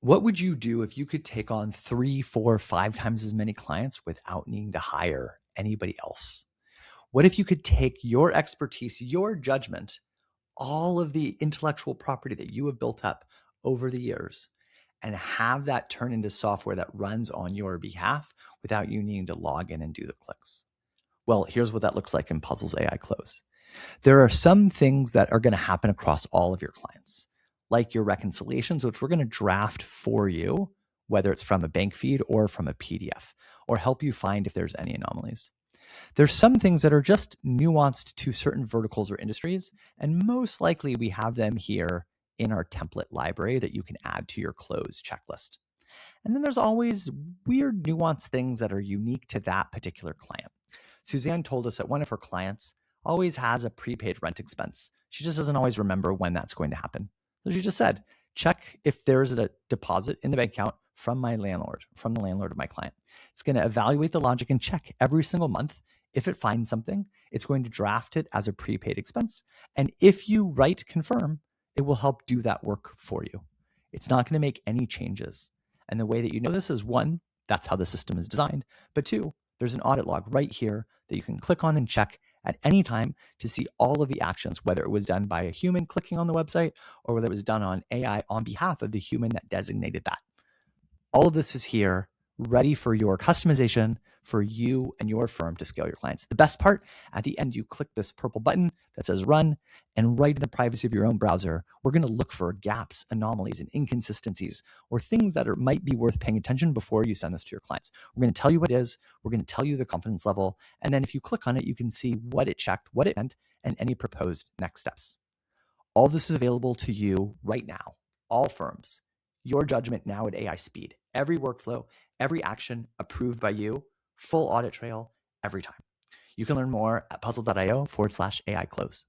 What would you do if you could take on 3, 4, 5 times as many clients without needing to hire anybody else? What if you could take your expertise, your judgment, all of the intellectual property that you have built up over the years, and have that turn into software that runs on your behalf without you needing to log in and do the clicks? Well, here's what that looks like in Puzzle's AI Close. There are some things that are going to happen across all of your clients, like your reconciliations, which we're going to draft for you, whether it's from a bank feed or from a PDF, or help you find if there's any anomalies. There's some things that are just nuanced to certain verticals or industries, and most likely we have them here in our template library that you can add to your close checklist. And then there's always weird nuanced things that are unique to that particular client. Suzanne told us that one of her clients always has a prepaid rent expense. She just doesn't always remember when that's going to happen. So she just said, check if there's a deposit in the bank account from my landlord, from the landlord of my client. It's going to evaluate the logic and check every single month. If it finds something, it's going to draft it as a prepaid expense. And if you write confirm, it will help do that work for you. It's not going to make any changes. And the way that you know this is, one, that's how the system is designed. But two, there's an audit log right here that you can click on and check at any time to see all of the actions, whether it was done by a human clicking on the website or whether it was done on AI on behalf of the human that designated that. All of this is here, ready for your customization for you and your firm to scale your clients. The best part, at the end, you click this purple button that says run, and right in the privacy of your own browser, we're going to look for gaps, anomalies, and inconsistencies, or things that might be worth paying attention before you send this to your clients. We're going to tell you what it is, we're going to tell you the confidence level, and then if you click on it, you can see what it checked, what it meant, and any proposed next steps. All this is available to you right now, all firms. Your judgment now at AI speed. Every workflow, every action approved by you, full audit trail every time. You can learn more at puzzle.io/AI close.